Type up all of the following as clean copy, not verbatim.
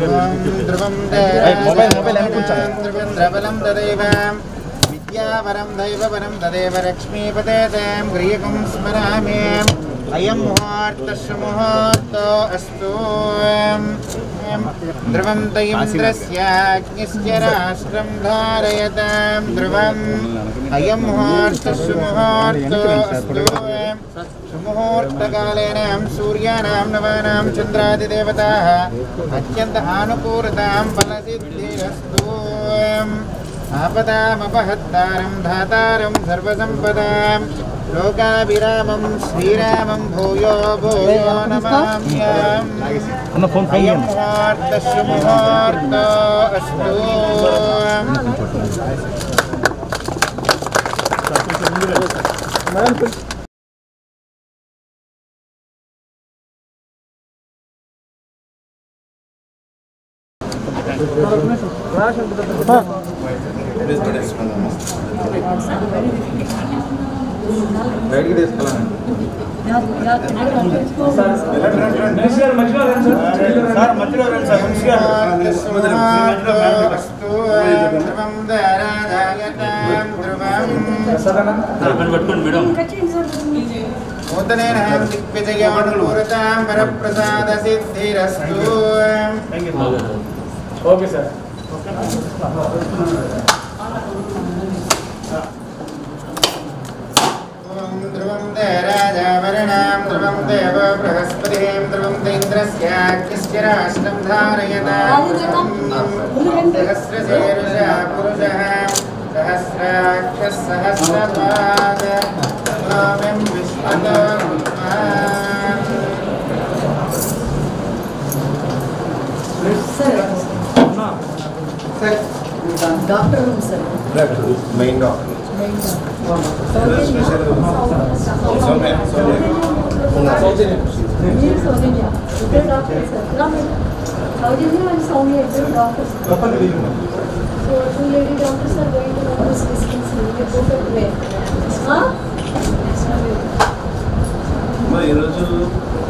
ध्रुवं तदेव विद्यावरं दैववरं तदेव लक्ष्मीपते तां गृहकं स्मरामि अयं मुहूर्तो अस्तु ध्रुवं तैन्द्रस्याग्निश्च राष्ट्रं धारयतां ध्रुवम् अयं मुहूर्तो अस्तु मुहूर्तकालेन सूर्यानां नवानां चन्द्रादिदेवताः अत्यन्त आनुकूलतां फलसिद्धिरस्तु आपदामपहत्तारं धातारं सर्वसम्पदां लोकाभिरामं श्रीरामं भूयो भूयो नमाम्यहम् अयं मुहूर्तो अस्तु दिग्विजयानुकूलतां वरप्रसादसिद्धिरस्तु ओके सर ध्रुवं राजावरणां ध्रुवं देव बृहस्पतिं ध्रुवं इन्द्रस्याग्निश्च राष्ट्रं धारयतां सहस्रशीर्षः पुरुषः सहस्राक्षः सहस्रपाद स्वामिं विश्वतो doctor room sir main doctor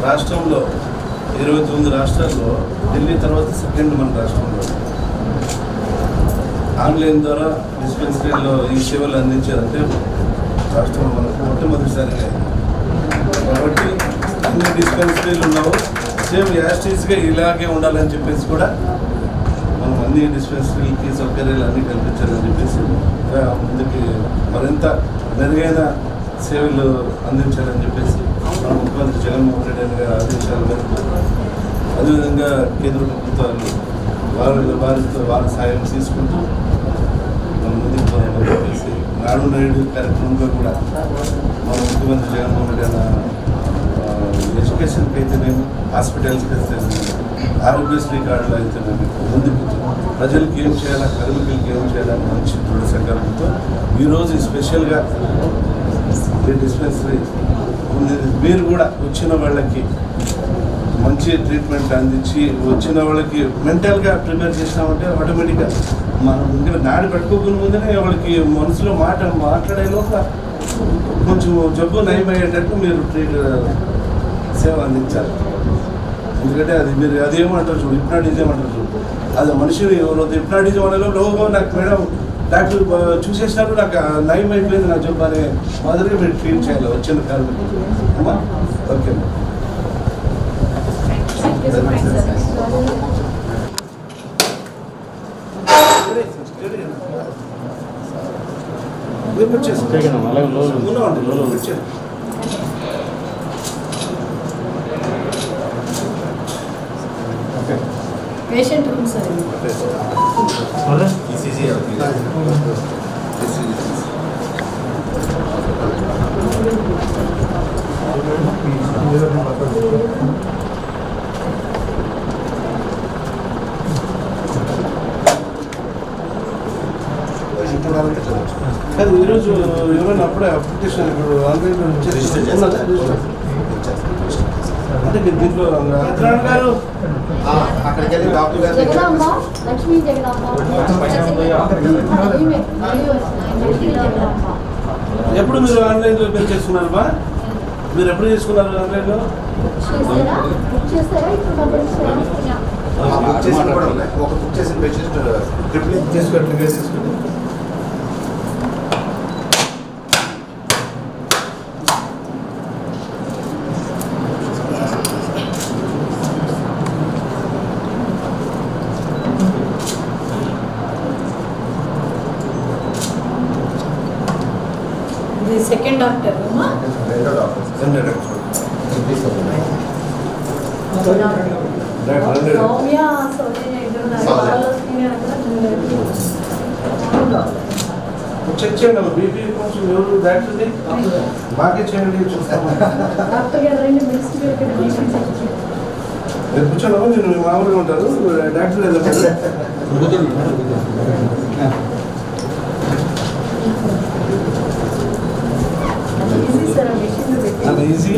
రాష్ట్రంలో 29 రాష్ట్రాల్లో ఢిల్లీ తర్వాత సెకండ్ మన రాష్ట్రంలో ఆన్లైన్ ద్వారా డిస్పెన్సరీలో ఈ సేవలు అందించారంటే రాష్ట్రంలో మనకు మొట్టమొదటిసారిగా కాబట్టి అన్ని డిస్పెన్సరీలు ఉన్నావు సేమ్ యాస్టీస్గా ఇలాగే ఉండాలని చెప్పేసి కూడా మనం అన్ని డిస్పెన్సరీలకి సౌకర్యాలు అన్నీ కల్పించాలని చెప్పేసి ముందుకి మరింత మెరుగైన సేవలు అందించాలని చెప్పేసి మన ముఖ్యమంత్రి జగన్మోహన్ రెడ్డి గారి ఆదేశాల మేరకు అదేవిధంగా కేంద్ర ప్రభుత్వాలు వారి సాయం తీసుకుంటూ మనం ముందుకు పోవాలని చెప్పేసి నాడు నేడు కార్యక్రమంలో కూడా మన ముఖ్యమంత్రి జగన్మోహన్ రెడ్డి గారు ఎడ్యుకేషన్కి అయితేనేమి హాస్పిటల్స్కి అయితేనేమి ఆరోగ్యశ్రీ కార్డులు అయితేనేమి ముందుకు ప్రజలకు ఏం చేయాలా కార్మికులకి ఏం చేయాలని మంచి దృఢ సంకల్పంతో ఈరోజు స్పెషల్గా ఈ డిస్పెన్సరీ మీరు కూడా వచ్చిన వాళ్ళకి మంచి ట్రీట్మెంట్ అందించి వచ్చిన వాళ్ళకి మెంటల్గా ప్రిపేర్ చేసినామంటే ఆటోమేటిక్గా మనం ఇంకా నాడి పెట్టుకోకుండా ముందునే వాళ్ళకి మనసులో మాట్లాడే లోపల కొంచెం జబ్బు నయమయ్యేటట్టు మీరు సేవ అందించాలి. ఎందుకంటే అది మీరు అదేమంటారు చూడు, హిప్నాటిజం అంటారు చూడు, అది మనిషిని ఎవరో హిప్నాటిజం అనే లోపల నాకు మేడం డాక్టర్ చూసేసినప్పుడు నాకు నయం అయిపోయింది నా జబ్బు అనే మాదిరిగా మీరు ట్రీట్ చేయాలి వచ్చిన కార్మికులు. అమ్మా ఓకే పేషెంట్ రూమ్ సార్ అది ఈరోజు ఎవరైనా అప్పుడే అప్లికేషన్ ఇప్పుడు ఆన్లైన్లో అంటే దీంట్లో అక్కడికి వెళ్ళి డాక్టర్ గారు లక్ష్మీ ఎప్పుడు మీరు ఆన్లైన్లో పే చేస్తున్నారు బా? మీరు ఎప్పుడు చేసుకున్నారు ఆన్లైన్లో? చేసి కూడా ఉన్నాయి. ఒక బుక్ చేసిన పేషెంట్ ట్రిపుల్ తీసుకుంటే తీసుకుంటే సెకండ్ డాక్టర్ సౌమ్య చెక్ చేయండి బీపీ కొంచెం ఎవరు డాక్టర్ది బాగా చేయండి చూస్తాము. డాక్టర్ గారు మెడిసిన్ రేపు కూర్చోను నేను మామూలుగా ఉంటారు డాక్టర్ అంత ఈజీ.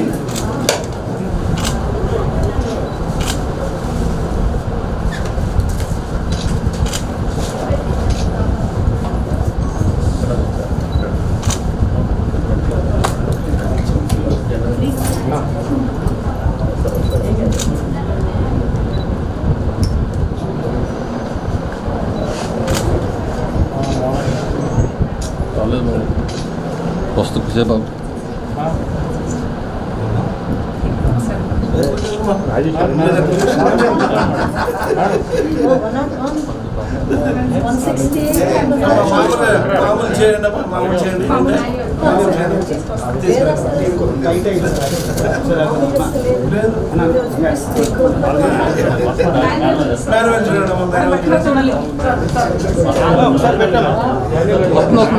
వస్తు సేపు మామూలు చేయండి మామూలు చేయండి.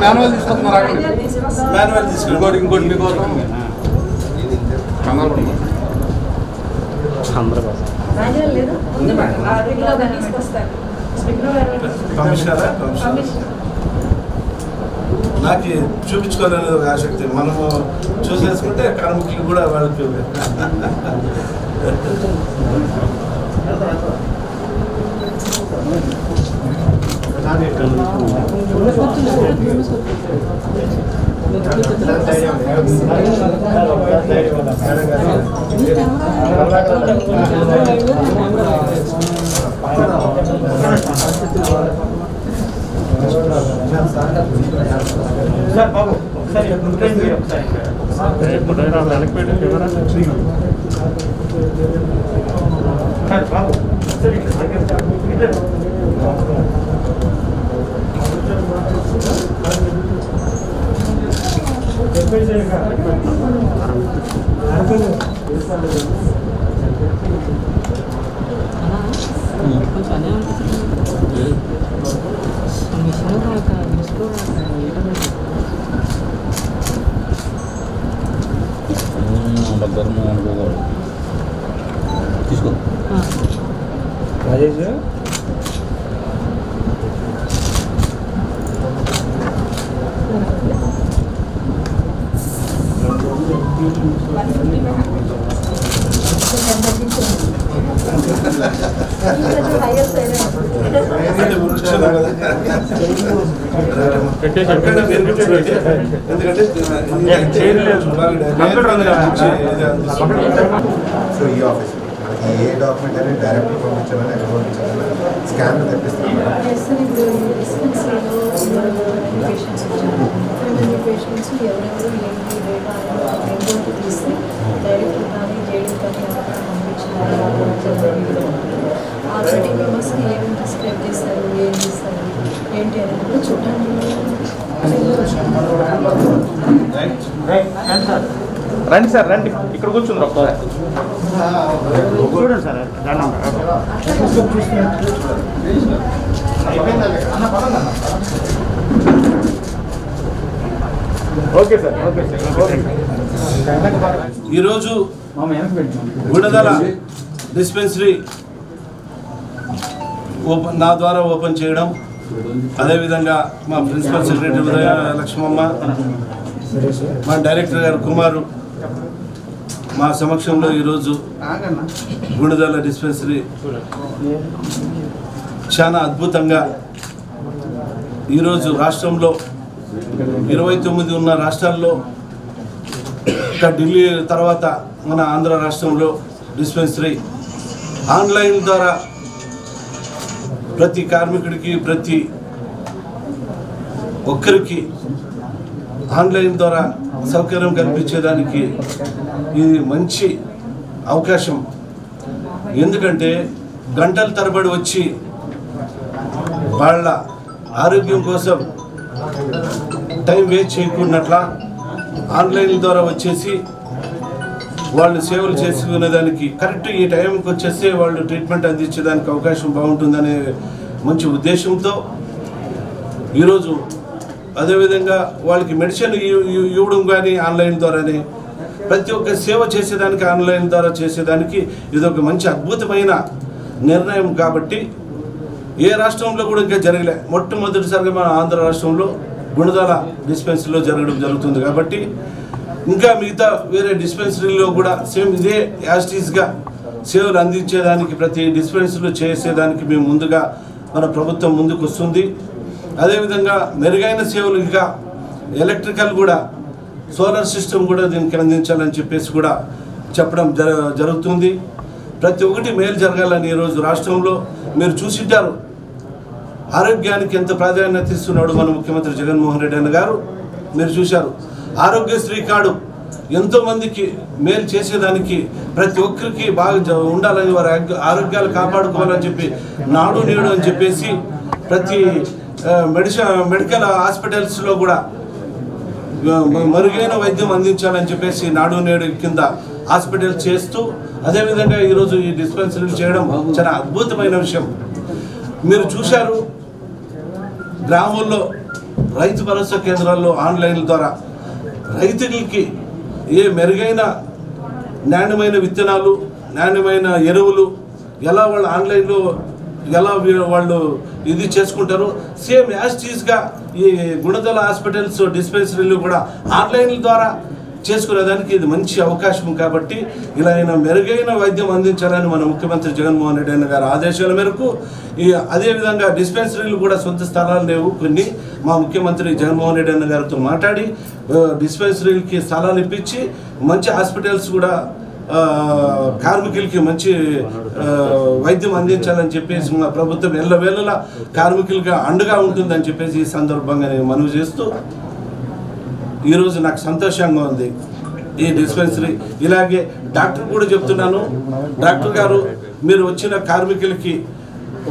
మాన్యువల్ తీసుకుంటున్నారు మాన్యువల్ తీసుకుంటారు. ఇంకోటి మీకోసం కంగారు పడుతుంది. కమిషనరా నాకు చూపించుకోవాలనేది ఒక ఆసక్తి. మనము చూసేసుకుంటే కార్మికులు కూడా వాళ్ళకి తీసుకో రాజేష్ సో ఈ ఆఫీస్ మనకి ఏ డాక్యుమెంట్ అనేది డైరెక్ట్ పంపించాలని ఎక్కడ పంపించాలని స్కాన్ తెప్పిస్తాం మేడం. పేషెంట్స్ ఎవరెవరు ఏంటి డేటా ఏంటో తీస్తే డైరెక్ట్ కానీ జేడీ కానీ పంపించారు. ఆ 30 మెంబర్స్ని ఏమేమి ప్రిస్క్రైబ్ చేస్తారు, ఏం చేస్తారు ఏంటి అనేది కూడా చూడండి. రండి సార్ రండి ఇక్కడ కూర్చుంది ఒకసారి చూడండి sir okay sir okay sir. ఈరోజు గుణదల డిస్పెన్సరీ నా ద్వారా ఓపెన్ చేయడం, అదేవిధంగా మా ప్రిన్సిపల్ సెక్రటరీ ఉదయ లక్ష్మమ్మ, మా డైరెక్టర్ గారు కుమారు మా సమక్షంలో ఈరోజు గుణదల డిస్పెన్సరీ చాలా అద్భుతంగా ఈరోజు రాష్ట్రంలో 29 ఉన్న రాష్ట్రాల్లో ఇంకా ఢిల్లీ తర్వాత మన ఆంధ్ర రాష్ట్రంలో డిస్పెన్సరీ ఆన్లైన్ ద్వారా ప్రతి కార్మికుడికి ప్రతి ఒక్కరికి ఆన్లైన్ ద్వారా సౌకర్యం కల్పించేదానికి ఇది మంచి అవకాశం. ఎందుకంటే గంటల తరబడి వచ్చి వాళ్ళ ఆరోగ్యం కోసం టైం వేస్ట్ చేయకున్నట్లా ఆన్లైన్ ద్వారా వచ్చేసి వాళ్ళు సేవలు చేసుకునేదానికి కరెక్ట్ ఈ టైంకి వచ్చేస్తే వాళ్ళు ట్రీట్మెంట్ అందించేదానికి అవకాశం బాగుంటుందనే మంచి ఉద్దేశంతో ఈరోజు అదేవిధంగా వాళ్ళకి మెడిసిన్ ఇవ్వడం కానీ ఆన్లైన్ ద్వారానే ప్రతి ఒక్క సేవ చేసేదానికి ఆన్లైన్ ద్వారా చేసేదానికి ఇదొక మంచి అద్భుతమైన నిర్ణయం. కాబట్టి ఏ రాష్ట్రంలో కూడా ఇంకా జరగలే, మొట్టమొదటిసారిగా మన ఆంధ్ర రాష్ట్రంలో గుణదల డిస్పెన్సరీలో జరుగుతుంది. కాబట్టి ఇంకా మిగతా వేరే డిస్పెన్సరీలో కూడా సేమ్ ఇదే యాస్టీస్గా సేవలు అందించేదానికి ప్రతి డిస్పెన్సరీలో చేసేదానికి మేము ముందుగా మన ప్రభుత్వం ముందుకు వస్తుంది. అదేవిధంగా మెరుగైన సేవలు ఇంకా ఎలక్ట్రికల్ కూడా సోలార్ సిస్టమ్ కూడా దీనికి అందించాలని చెప్పేసి కూడా చెప్పడం జరుగుతుంది. ప్రతి ఒక్కటి మేలు జరగాలని ఈరోజు రాష్ట్రంలో మీరు చూసింటారు ఆరోగ్యానికి ఎంత ప్రాధాన్యత ఇస్తున్నాడు మన ముఖ్యమంత్రి జగన్మోహన్ రెడ్డి అన్న గారు. మీరు చూశారు ఆరోగ్యశ్రీ కార్డు ఎంతోమందికి మేలు చేసేదానికి ప్రతి ఒక్కరికి బాగా ఉండాలని వారి ఆరోగ్యాలు కాపాడుకోవాలని చెప్పి నాడు నేడు అని చెప్పేసి ప్రతి మెడికల్ హాస్పిటల్స్లో కూడా మెరుగైన వైద్యం అందించాలని చెప్పేసి నాడు నేడు కింద హాస్పిటల్ చేస్తూ అదేవిధంగా ఈరోజు ఈ డిస్పెన్సరీలు చేయడం చాలా అద్భుతమైన విషయం. మీరు చూశారు గ్రామంలో రైతు భరోసా కేంద్రాల్లో ఆన్లైన్ ద్వారా రైతులకి ఏ మెరుగైన నాణ్యమైన విత్తనాలు నాణ్యమైన ఎరువులు ఎలా వాళ్ళు ఆన్లైన్లో ఎలా వాళ్ళు ఇది చేసుకుంటారు సేమ్ యాస్టీస్గా ఈ గుణదల హాస్పిటల్స్ డిస్పెన్సరీలు కూడా ఆన్లైన్ ద్వారా చేసుకునేదానికి ఇది మంచి అవకాశం. కాబట్టి ఇలా అయినా మెరుగైన వైద్యం అందించాలని మన ముఖ్యమంత్రి జగన్మోహన్ రెడ్డి అన్న గారి ఆదేశాల మేరకు అదేవిధంగా డిస్పెన్సరీలు కూడా సొంత స్థలాలు లేవు కొన్ని, మా ముఖ్యమంత్రి జగన్మోహన్ రెడ్డి అన్న గారితో మాట్లాడి డిస్పెన్సరీలకి స్థలాలు ఇప్పించి మంచి హాస్పిటల్స్ కూడా కార్మికులకి మంచి వైద్యం అందించాలని చెప్పేసి మా ప్రభుత్వం ఎల్లవేళలా కార్మికులుగా అండగా ఉంటుందని చెప్పేసి ఈ సందర్భంగా నేను మనవి చేస్తూ ఈరోజు నాకు సంతోషంగా ఉంది ఈ డిస్పెన్సరీ. ఇలాగే డాక్టర్ కూడా చెప్తున్నాను, డాక్టర్ గారు మీరు వచ్చిన కార్మికులకి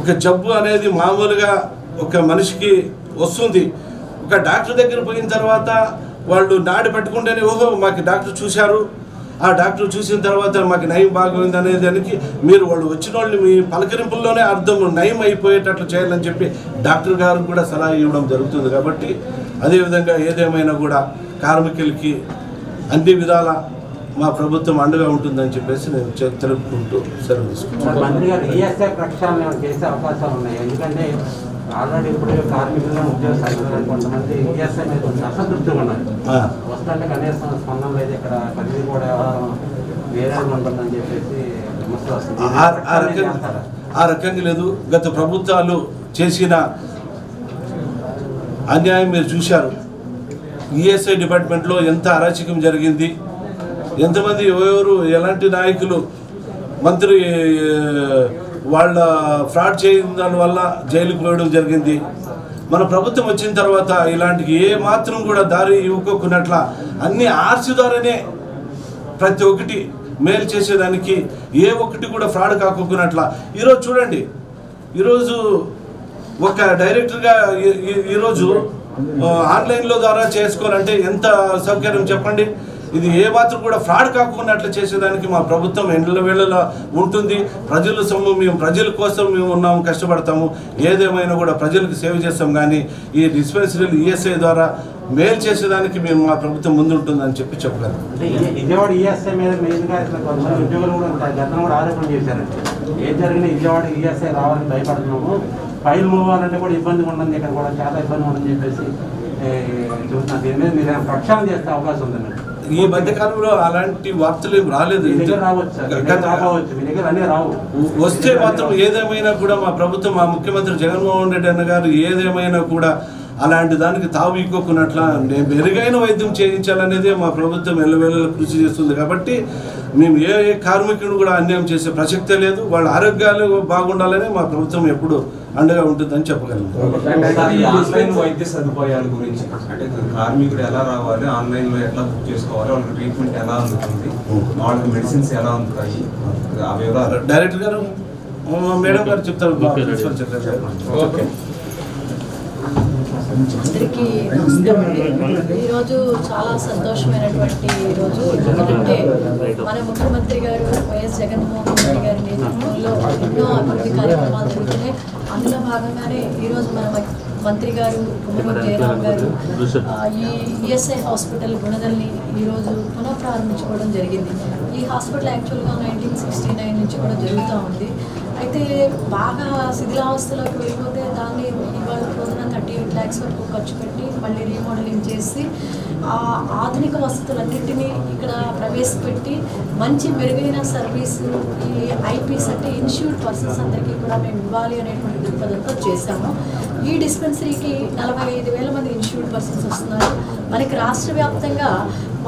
ఒక జబ్బు అనేది మామూలుగా ఒక మనిషికి వస్తుంది, ఒక డాక్టర్ దగ్గర పోయిన తర్వాత వాళ్ళు నాడి పెట్టుకుంటేనే ఓహో మాకు డాక్టర్ చూశారు, ఆ డాక్టర్ చూసిన తర్వాత మాకు నయం బాగుంది అనే దానికి మీరు వాళ్ళు వచ్చిన వాళ్ళు మీ పలకరింపుల్లోనే అర్థం నయం అయిపోయేటట్లు చేయాలని చెప్పి డాక్టర్ గారు కూడా సలహా ఇవ్వడం జరుగుతుంది. కాబట్టి అదేవిధంగా ఏదేమైనా కూడా కార్మికులకి అన్ని విధాల మా ప్రభుత్వం అండగా ఉంటుందని చెప్పేసి నేను తెలుపుకుంటూ సెలవు తీసుకుంటాను. మంత్రి గారు ఈఎస్ఐ ప్రక్షాళన చేసే అవకాశాలు ఉన్నాయి. ఎందుకంటే ఆల్రెడీ ఇప్పుడు కార్మికులు ఉద్యోగస్తులు కొంతమంది ఈఎస్ఐ మీద కొంచెం అసంతృప్తిగా ఉన్నారు. వస్తుంటే కనీసం స్పందన లేదు, ఇక్కడ పరిధి కూడా వేరే ఉంటుందని చెప్పేసి విమర్శలు వస్తుంది. ఆ రకంగా లేదు. గత ప్రభుత్వాలు చేసిన అన్యాయం మీరు చూశారు. ఈఎస్ఐ డిపార్ట్మెంట్లో ఎంత అరాచకం జరిగింది, ఎంతమంది ఎవరు ఎలాంటి నాయకులు మంత్రి వాళ్ళ ఫ్రాడ్ చేయడం దానివల్ల జైలుకు పోయడం జరిగింది. మన ప్రభుత్వం వచ్చిన తర్వాత ఇలాంటివి ఏ మాత్రం కూడా దారి ఇవ్వకున్నట్ల అన్ని ఆర్సీ ద్వారానే ప్రతి ఒక్కటి మేలు చేసేదానికి ఏ ఒక్కటి కూడా ఫ్రాడ్ కాకున్నట్ల ఈరోజు చూడండి, ఈరోజు ఒక డైరెక్టర్గా ఈరోజు ఆన్లైన్లో ద్వారా చేసుకోవాలంటే ఎంత సౌకర్యం చెప్పండి. ఇది ఏ మాత్రం కూడా ఫ్రాడ్ కాకున్నట్లు చేసేదానికి మా ప్రభుత్వం ఎండ్ల వేళలా ఉంటుంది. ప్రజల సొమ్ము మేము ప్రజల కోసం మేము ఉన్నాము, కష్టపడతాము, ఏదేమైనా కూడా ప్రజలకు సేవ చేస్తాం. కానీ ఈ డిస్పెన్సరీలు ఈఎస్ఐ ద్వారా మేలు చేసేదానికి మేము మా ప్రభుత్వం ముందుంటుందని చెప్పి చెప్పగలం. విజయవాడ ఈఎస్ఐ మీద మెయిన్గా కొంతమంది ఉద్యోగులు కూడా గతంలో కూడా ఆరోపణ చేశారంటే ఏం జరిగినా విజయవాడ ఈఎస్ఐ రావాలని భయపడుతున్నాము, ఫైల్ మూవ్ అవ్వాలంటే కూడా ఇబ్బందిగా ఉంటుంది, ఇక్కడ కూడా చాలా ఇబ్బంది ఉందని చెప్పేసి చూస్తున్నారు. దీని మీద మీరు ప్రక్షాళన చేసే అవకాశం ఉందండి. ఈ మధ్యకాలంలో అలాంటి వార్తలు ఏం రాలేదు. వస్తే మాత్రం ఏదేమైనా కూడా మా ప్రభుత్వం మా ముఖ్యమంత్రి జగన్మోహన్ రెడ్డి అన్న గారు ఏదేమైనా కూడా అలాంటి దానికి తావు ఇక్కోకున్నట్ల మెరుగైన వైద్యం చేయించాలనేదే మా ప్రభుత్వం ఎల్లవేళలా కృషి చేస్తుంది. కాబట్టి మేము ఏ కార్మికుడు కూడా అన్యాయం చేసే ప్రసక్తే లేదు. వాళ్ళ ఆరోగ్యాలు బాగుండాలని మా ప్రభుత్వం ఎప్పుడు అండగా ఉంటుందని చెప్పగలను. ఆన్లైన్ వైద్య సదుపాయాల గురించి అంటే కార్మికుడు ఎలా రావాలి, ఆన్లైన్లో ఎట్లా బుక్ చేసుకోవాలి, వాళ్ళకి ట్రీట్మెంట్ ఎలా అందుతుంది, వాళ్ళకి మెడిసిన్స్ ఎలా అందుతాయి, ఆ వివరాలు డైరెక్టర్ గారు మేడం గారు చెప్తారు. ఓకే. అందరికీ నమస్కారం అండి. ఈరోజు చాలా సంతోషమైనటువంటి రోజు. ఎందుకంటే మన ముఖ్యమంత్రి గారు వైఎస్ జగన్మోహన్ రెడ్డి గారి నేతృత్వంలో ఎన్నో అభివృద్ధి కార్యక్రమాలు జరుగుతున్నాయి. అందులో భాగంగానే ఈరోజు మన మంత్రి గారు కుమ్మరం జయరామ్ గారు ఈ ఈఎస్ఐ హాస్పిటల్ గుణదల్ని ఈరోజు పునఃప్రారంభించుకోవడం జరిగింది. ఈ హాస్పిటల్ యాక్చువల్గా 1969 నుంచి కూడా జరుగుతూ ఉంది. అయితే బాగా శిథిలావస్థలోకి వెళ్ళిపోతే దాన్ని ఇవాళ రోజున 38 lakhs వరకు ఖర్చు పెట్టి మళ్ళీ రీమోడలింగ్ చేసి ఆధునిక వసతులన్నింటినీ ఇక్కడ ప్రవేశపెట్టి మంచి మెరుగైన సర్వీసు ఈ ఐపీస్ అంటే ఇన్స్యూర్డ్ పర్సన్స్ అందరికీ కూడా మేము ఇవ్వాలి అనేటువంటి దృక్పథంతో చేశాము. ఈ డిస్పెన్సరీకి 45,000 మంది ఇన్స్యూర్డ్ పర్సన్స్ వస్తున్నారు. మనకి రాష్ట్ర వ్యాప్తంగా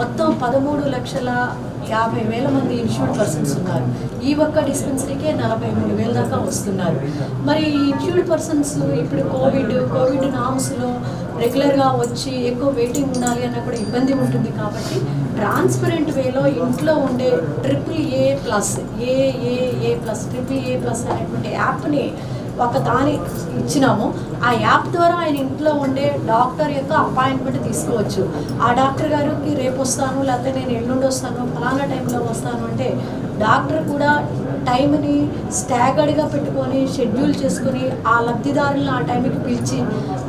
మొత్తం 13,50,000 మంది ఇన్స్యూర్డ్ పర్సన్స్ ఉన్నారు. ఈ ఒక్క డిస్పెన్సరీకే 43,000 దాకా వస్తున్నారు. మరి ఈ ఇన్స్యూర్డ్ పర్సన్స్ ఇప్పుడు కోవిడ్ నామ్స్లో రెగ్యులర్గా వచ్చి ఎక్కువ వెయిటింగ్ ఉండాలి అన్న కూడా ఇబ్బంది ఉంటుంది. కాబట్టి ట్రాన్స్పరెంట్ వేలో ఇంట్లో ఉండే AAA+ అనేటువంటి యాప్ని ఒక దాని ఇచ్చినాము. ఆ యాప్ ద్వారా ఆయన ఇంట్లో ఉండే డాక్టర్ యొక్క అపాయింట్మెంట్ తీసుకోవచ్చు. ఆ డాక్టర్ గారికి రేపు వస్తాను, లేకపోతే నేను ఎల్లుండి వస్తాను, ఫలానా టైంలో వస్తాను అంటే డాక్టర్ కూడా టైంని స్టాగర్డ్గా పెట్టుకొని షెడ్యూల్ చేసుకొని ఆ లబ్ధిదారులను ఆ టైంకి పిలిచి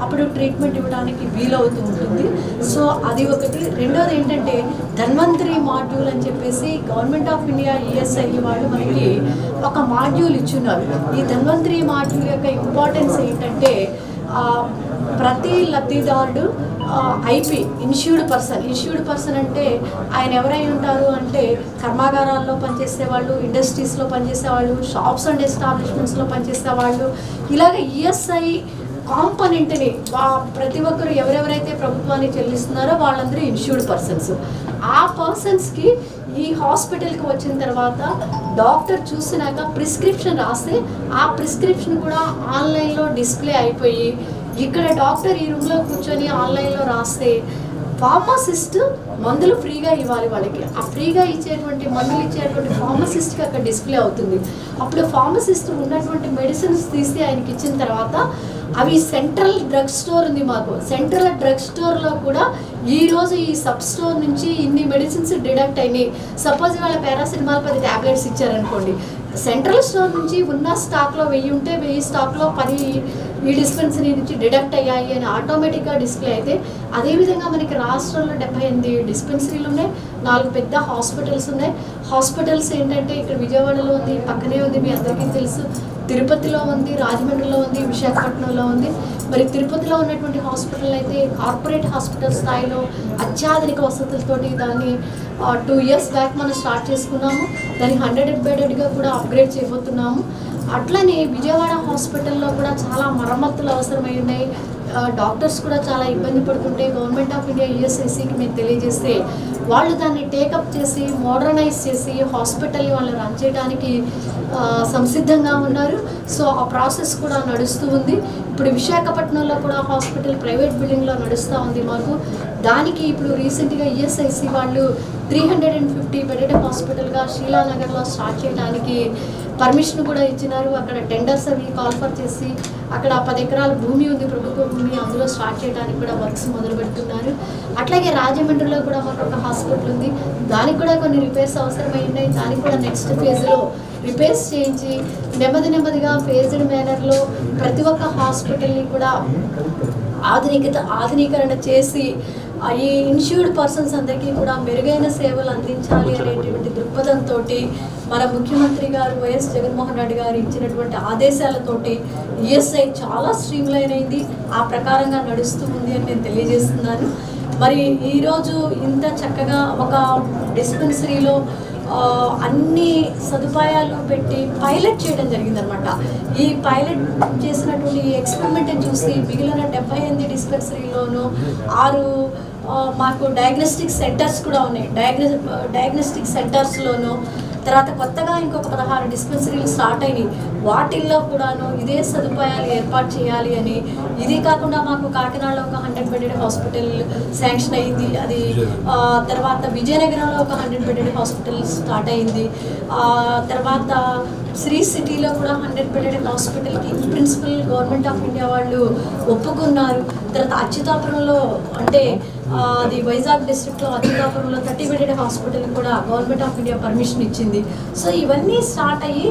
అప్పుడు ట్రీట్మెంట్ ఇవ్వడానికి వీలవుతూ ఉంటుంది. సో అది ఒకటి. రెండోది ఏంటంటే ధన్వంతరి మాడ్యూల్ అని చెప్పేసి గవర్నమెంట్ ఆఫ్ ఇండియా ఈఎస్ఐ వాళ్ళు మనకి ఒక మాడ్యూల్ ఇచ్చున్నారు. ఈ ధన్వంతరి మాడ్యూల్ యొక్క ఇంపార్టెన్స్ ఏంటంటే ప్రతి లబ్ధిదారుడు ఐపీ ఇన్స్యూర్డ్ పర్సన్ అంటే ఆయన ఎవరై ఉంటారు అంటే కర్మాగారాల్లో పనిచేసేవాళ్ళు, ఇండస్ట్రీస్లో పనిచేసేవాళ్ళు, షాప్స్ అండ్ ఎస్టాబ్లిష్మెంట్స్లో పనిచేసేవాళ్ళు, ఇలాగ ఈఎస్ఐ కాంపనెంట్ని ప్రతి ఒక్కరు ఎవరెవరైతే ప్రభుత్వానికి చెల్లిస్తున్నారో వాళ్ళందరూ ఇన్స్యూర్డ్ పర్సన్స్. ఆ పర్సన్స్కి ఈ హాస్పిటల్కి వచ్చిన తర్వాత డాక్టర్ చూసినాక ప్రిస్క్రిప్షన్ రాస్తే ఆ ప్రిస్క్రిప్షన్ కూడా ఆన్లైన్లో డిస్ప్లే అయిపోయి ఇక్కడ డాక్టర్ ఈ రూమ్లో కూర్చొని ఆన్లైన్లో రాస్తే ఫార్మసిస్ట్ మందులు ఫ్రీగా ఇవ్వాలి వాళ్ళకి. ఆ ఫ్రీగా ఇచ్చేటువంటి మందులు ఇచ్చేటువంటి ఫార్మసిస్ట్కి అక్కడ డిస్ప్లే అవుతుంది. అప్పుడు ఫార్మసిస్ట్ ఉన్నటువంటి మెడిసిన్స్ తీసి ఆయనకి ఇచ్చిన తర్వాత అవి సెంట్రల్ డ్రగ్ స్టోర్ ఉంది మాకు. సెంట్రల్ డ్రగ్ స్టోర్లో కూడా ఈరోజు ఈ సబ్ స్టోర్ నుంచి ఇన్ని మెడిసిన్స్ డిడక్ట్ అయినాయి. సపోజ్ వాళ్ళ పారాసిటమాల్ 10 ట్యాబ్లెట్స్ ఇచ్చారనుకోండి, సెంట్రల్ స్టోర్ నుంచి ఉన్న స్టాక్లో 1000 ఉంటే 1000 స్టాక్లో 10 ఈ డిస్పెన్సరీ నుంచి డిడక్ట్ అయ్యాయి అని ఆటోమేటిక్గా డిస్ప్లే అయితే, అదేవిధంగా మనకి రాష్ట్రంలో 78 డిస్పెన్సరీలు ఉన్నాయి, 4 పెద్ద హాస్పిటల్స్ ఉన్నాయి. హాస్పిటల్స్ ఏంటంటే ఇక్కడ విజయవాడలో ఉంది, పక్కనే ఉంది, మీ అందరికీ తెలుసు. తిరుపతిలో ఉంది, రాజమండ్రిలో ఉంది, విశాఖపట్నంలో ఉంది. మరి తిరుపతిలో ఉన్నటువంటి హాస్పిటల్ అయితే కార్పొరేట్ హాస్పిటల్ స్థాయిలో అత్యాధునిక వసతులతోటి దాన్ని 2 years బ్యాక్ మనం స్టార్ట్ చేసుకున్నాము. దాన్ని 100 beddedగా కూడా అప్గ్రేడ్ చేయబోతున్నాము. అట్లనే విజయవాడ హాస్పిటల్లో కూడా చాలా మరమ్మతులు అవసరమై ఉన్నాయి. డాక్టర్స్ కూడా చాలా ఇబ్బంది పడుతుంటే గవర్నమెంట్ ఆఫ్ ఇండియా ఈఎస్ఐసికి మేము తెలియజేస్తే వాళ్ళు దాన్ని టేకప్ చేసి మోడర్నైజ్ చేసి హాస్పిటల్ని వాళ్ళు రన్ చేయడానికి సంసిద్ధంగా ఉన్నారు. సో ఆ ప్రాసెస్ కూడా నడుస్తూ ఉంది. ఇప్పుడు విశాఖపట్నంలో కూడా హాస్పిటల్ ప్రైవేట్ బిల్డింగ్లో నడుస్తూ ఉంది మాకు. దానికి ఇప్పుడు రీసెంట్గా ఈఎస్ఐసి వాళ్ళు 350 bedded హాస్పిటల్గా శీలానగర్లో స్టార్ట్ చేయడానికి పర్మిషన్ కూడా ఇచ్చినారు. అక్కడ టెండర్స్ అవి కాల్ఫర్ చేసి అక్కడ 10 ఎకరాల భూమి ఉంది, ప్రభుత్వ భూమి, అందులో స్టార్ట్ చేయడానికి కూడా వర్క్స్ మొదలు పెడుతున్నారు. అట్లాగే రాజమండ్రిలో కూడా మాకు ఒక హాస్పిటల్ ఉంది, దానికి కూడా కొన్ని రిపేర్స్ అవసరమై ఉన్నాయి. దానికి కూడా నెక్స్ట్ ఫేజ్లో రిపేర్స్ చేయించి నెమ్మదిగా ఫేజ్డ్ మేనర్లో ప్రతి ఒక్క హాస్పిటల్ని కూడా ఆధునీకరణ చేసి ఈ ఇన్స్యూర్డ్ పర్సన్స్ అందరికీ కూడా మెరుగైన సేవలు అందించాలి అనేటువంటి దృక్పథంతో మన ముఖ్యమంత్రి గారు వైఎస్ జగన్మోహన్ రెడ్డి గారు ఇచ్చినటువంటి ఆదేశాలతోటి ఈఎస్ఐ చాలా స్ట్రీమ్లైన్ అయింది. ఆ ప్రకారంగా నడుస్తూ ఉంది అని నేను తెలియజేస్తున్నాను. మరి ఈరోజు ఇంత చక్కగా ఒక డిస్పెన్సరీలో అన్ని సదుపాయాలు పెట్టి పైలట్ చేయడం జరిగిందనమాట. ఈ పైలట్ చేసినటువంటి ఎక్స్పెరిమెంట్ డెవలప్మెంట్ని చూసి మిగిలిన 78 డిస్పెన్సరీలోనూ 6 మాకు డయాగ్నోస్టిక్ సెంటర్స్ కూడా ఉన్నాయి. డయాగ్నోస్టిక్ సెంటర్స్లోనూ తర్వాత కొత్తగా ఇంకొక 16 డిస్పెన్సరీలు స్టార్ట్ అయినాయి. వాటిల్లో కూడాను ఇదే సదుపాయాలు ఏర్పాటు చేయాలి అని. ఇది కాకుండా మాకు కాకినాడలో ఒక 100 బెడెడ్ హాస్పిటల్ శాంక్షన్ అయింది. అది తర్వాత విజయనగరంలో ఒక 100 బెడెడ్ హాస్పిటల్ స్టార్ట్ అయింది. తర్వాత శ్రీ సిటీలో కూడా 100 బెడెడ్ హాస్పిటల్కి ప్రిన్సిపల్ గవర్నమెంట్ ఆఫ్ ఇండియా వాళ్ళు ఒప్పుకున్నారు. తర్వాత అచ్యుతాపురంలో అంటే అది వైజాగ్ డిస్ట్రిక్ట్లో అచ్యుతాపురంలో 30 బెడెడ్ హాస్పిటల్ కూడా గవర్నమెంట్ ఆఫ్ ఇండియా పర్మిషన్ ఇచ్చింది. సో ఇవన్నీ స్టార్ట్ అయ్యి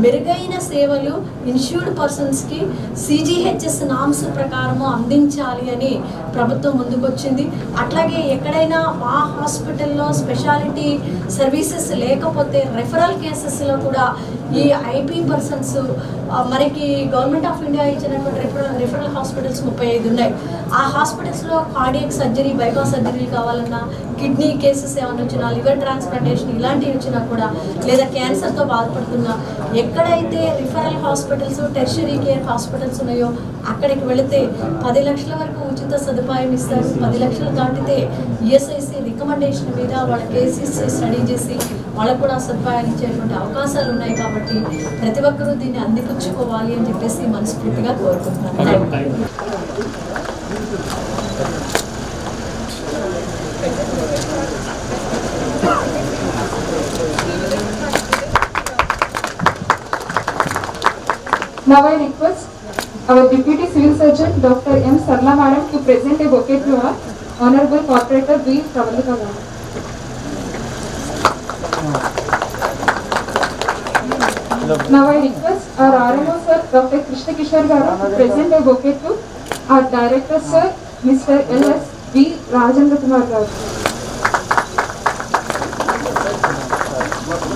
మెరుగైన సేవలు ఇన్ష్యూర్డ్ పర్సన్స్కి సిజిహెచ్ఎస్ నామ్స్ ప్రకారము అందించాలి అని ప్రభుత్వం ముందుకొచ్చింది. అట్లాగే ఎక్కడైనా మా హాస్పిటల్లో స్పెషాలిటీ సర్వీసెస్ లేకపోతే రెఫరల్ కేసెస్లో కూడా ఈ ఐపీ పర్సన్స్ మనకి గవర్నమెంట్ ఆఫ్ ఇండియా ఇచ్చినటువంటి రిఫరల్ హాస్పిటల్స్ 35 ఉన్నాయి. ఆ హాస్పిటల్స్లో కార్డియాక్ సర్జరీ, బైపాస్ సర్జరీలు కావాలన్నా, కిడ్నీ కేసెస్ ఏమైనా వచ్చినా, లివర్ ట్రాన్స్ప్లాంటేషన్ ఇలాంటివి వచ్చినా కూడా, లేదా క్యాన్సర్తో బాధపడుతున్నా, ఎక్కడైతే referral hospitals, tertiary care hospitals ఉన్నాయో అక్కడికి వెళితే 10 లక్షల వరకు ఉచిత సదుపాయం ఇస్తారు. 10 లక్షలు దాటితే ఈఎస్ఐసి రికమెండేషన్ మీద వాళ్ళ కేసెస్ స్టడీ చేసి వాళ్ళకు కూడా సదుపాయాలు ఇచ్చేటువంటి అవకాశాలు ఉన్నాయి. కాబట్టి ప్రతి ఒక్కరూ దీన్ని అందిపుచ్చుకోవాలి అని చెప్పేసి మనస్ఫూర్తిగా కోరుకుంటున్నాను. Now I request our Deputy Civil Surgeon Dr. M. Sarla Madam to present a bouquet to our Honorable Corporator V. Pravalika Madam. Now I request our RMO Sir Dr. Krishna Kishore Garu to present a bouquet to our Director Sir Mr. L.S. V. Rajendra Kumar Garu.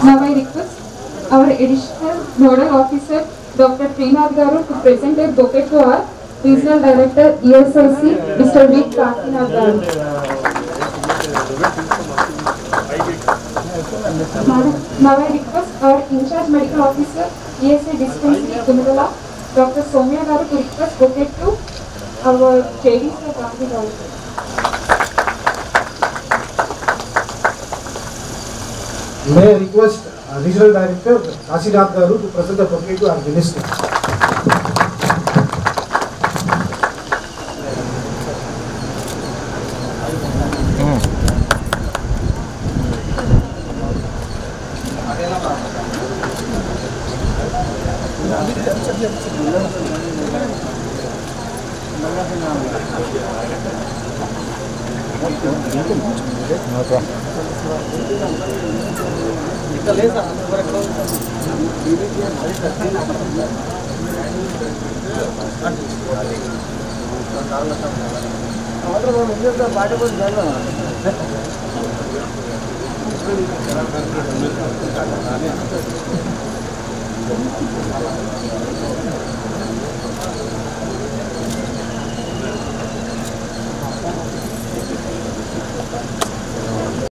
Now I request our Additional Nodal Officer Dr. Srinath Garu to present a bouquet to our Regional Director ESIC Mr. V. Karthinath Garu. Now I request our In Charge Medical Officer ESI Dispensary Kumudala Dr. Somya Garu to request bouquet to our JD Sir Gandhi Garu. May I request Regional Director Kasinath Garu to present the bouquet to our Minister.